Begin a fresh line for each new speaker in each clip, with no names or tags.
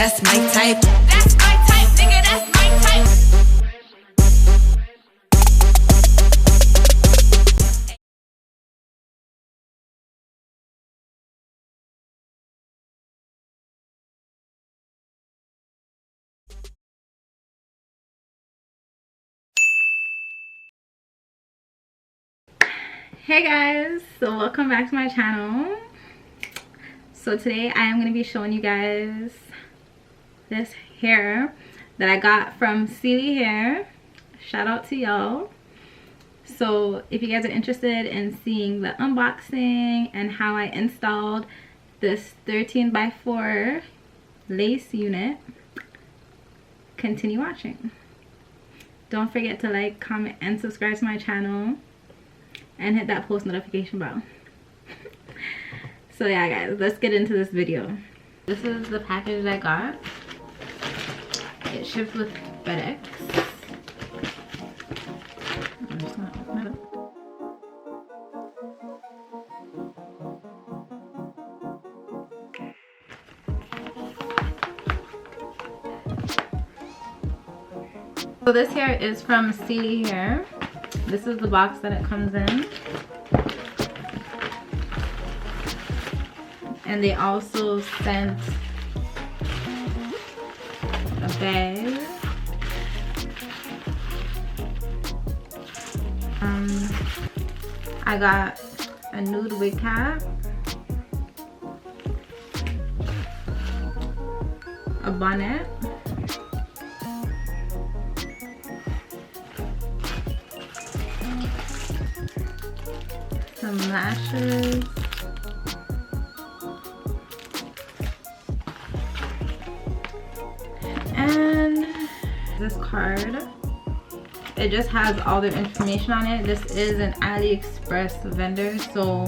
that's my type. That's my type, nigga, that's my type.
Hey guys, so welcome back to my channel. So today I am going to be showing you guys this hair that I got from Celie hair. Shout out to y'all. So if you guys are interested in seeing the unboxing and how I installed this 13x4 lace unit, continue watching. Don't forget to like, comment, and subscribe to my channel. And hit that post notification bell. So yeah guys, let's get into this video. This is the package I got. It shipped with FedEx. I'm just gonna open it up. So this hair is from Celie hair. This is the box that it comes in. And they also sent a bag. I got a nude wig cap, a bonnet, some lashes, and this card. It just has all their information on it. This is an AliExpress vendor, so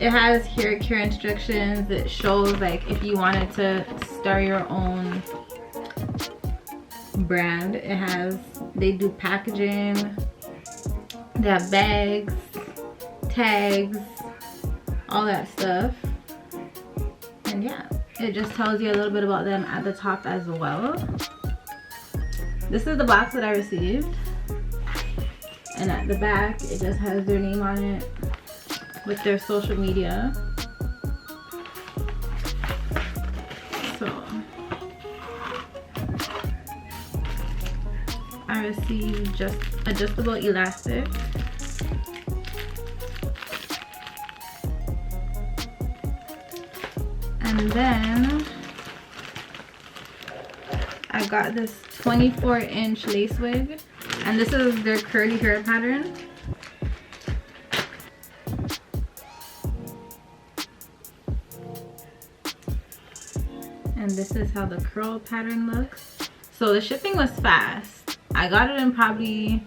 it has hair care instructions. It shows like if you wanted to start your own brand. It has, they do packaging, they have bags, tags, all that stuff. And yeah, it just tells you a little bit about them at the top as well. This is the box that I received, and at the back it just has their name on it with their social media. So I received just adjustable elastic, and then I got this 24-inch lace wig, and this is their curly hair pattern. And this is how the curl pattern looks. So the shipping was fast. I got it in probably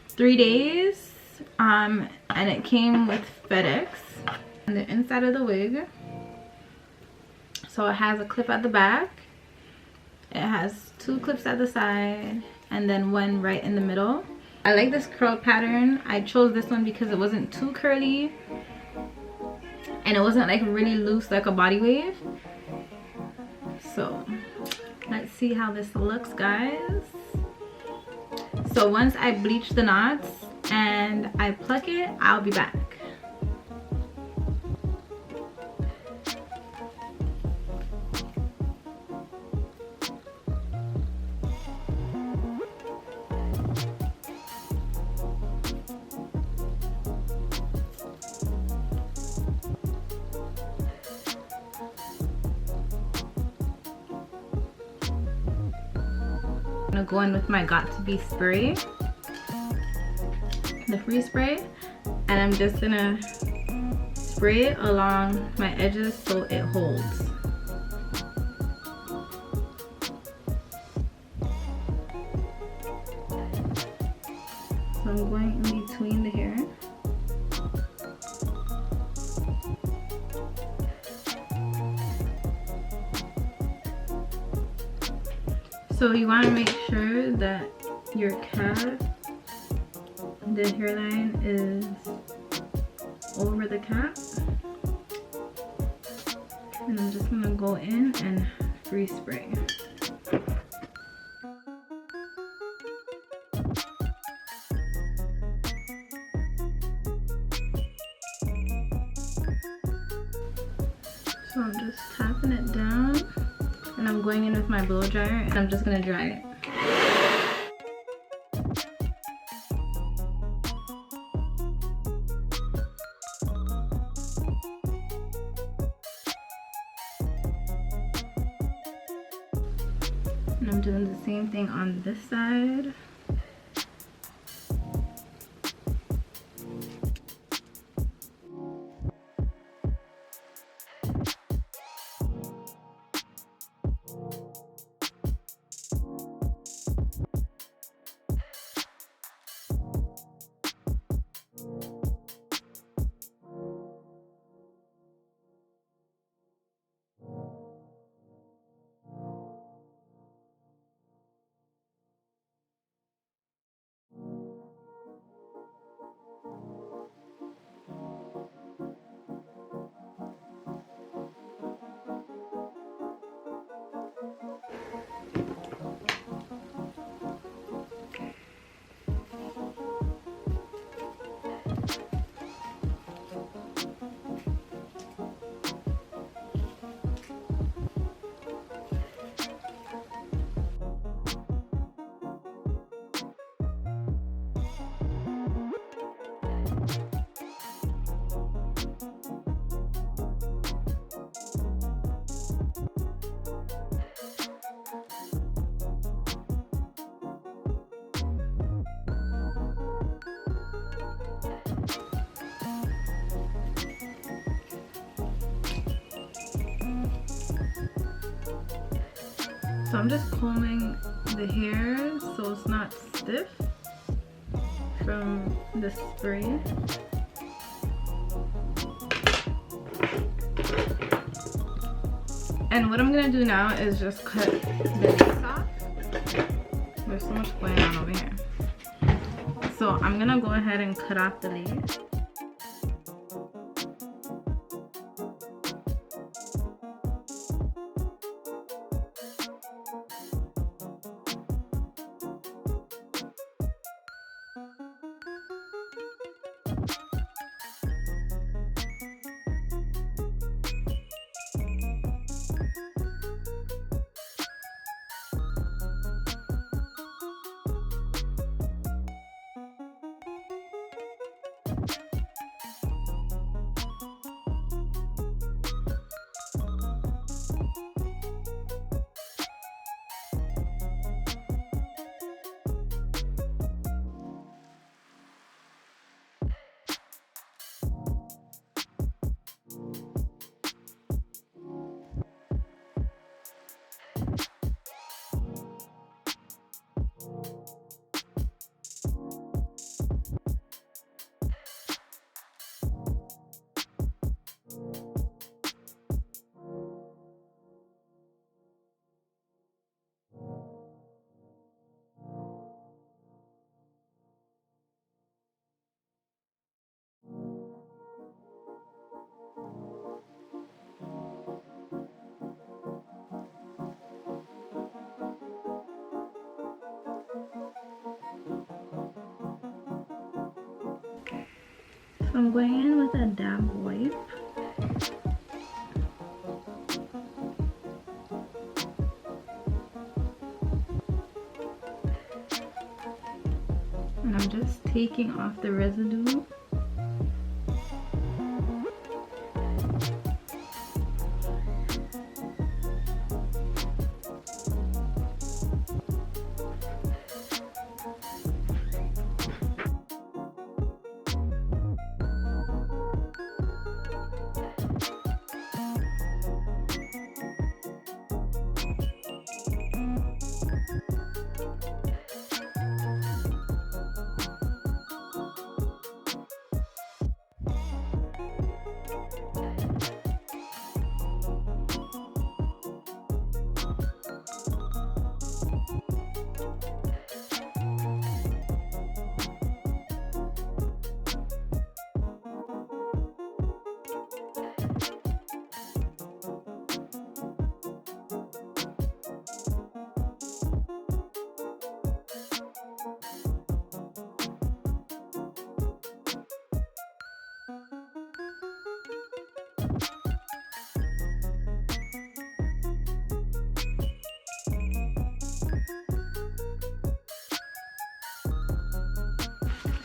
3 days, and it came with FedEx. And the inside of the wig, so it has a clip at the back, it has 2 clips at the side, and then 1 right in the middle. I like this curl pattern. I chose this one because it wasn't too curly and it wasn't like really loose like a body wave. So let's see how this looks, guys. So once I bleach the knots and I pluck it, I'll be back. I'm gonna go in with my Got To Be spray, the free spray, and I'm just gonna spray it along my edges so it holds. So I'm going in between the hair. So you want to make sure that your cap, the hairline, is over the cap. And I'm just going to go in and free spray. So I'm just tapping it down, and I'm going in with my blow dryer, and I'm just gonna dry it. And I'm doing the same thing on this side. So I'm just combing the hair so it's not stiff from the spray. And what I'm gonna do now is just cut the lace off. There's so much going on over here. So I'm gonna go ahead and cut off the lace. So I'm going in with a damp wipe. And I'm just taking off the residue.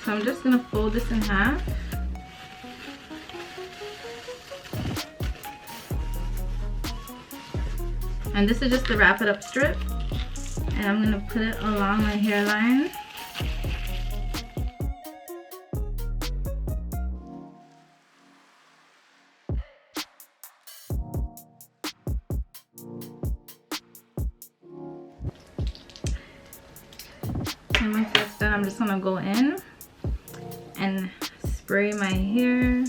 So I'm just gonna fold this in half. And this is just the wrap it up strip. And I'm gonna put it along my hairline. And once that's done, I'm just gonna go in and spray my hair.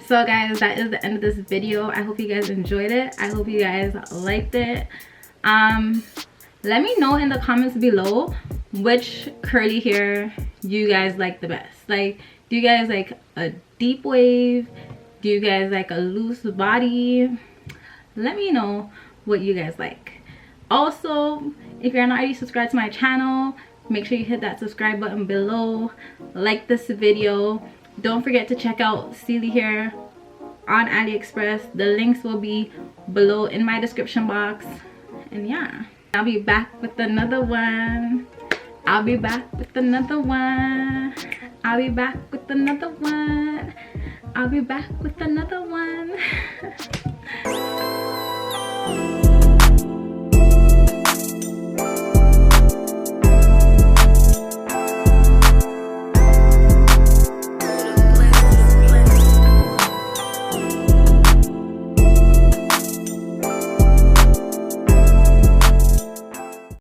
So guys, that is the end of this video. I hope you guys enjoyed it. I hope you guys liked it. Let me know in the comments below which curly hair you guys like the best. Like, do you guys like a deep wave? Do you guys like a loose body? Let me know what you guys like. Also, if you're not already subscribed to my channel, make sure you hit that subscribe button below. Like this video. Don't forget to check out Celie hair on AliExpress. The links will be below in my description box. And yeah, I'll be back with another one. I'll be back with another one. I'll be back with another one. I'll be back with another one.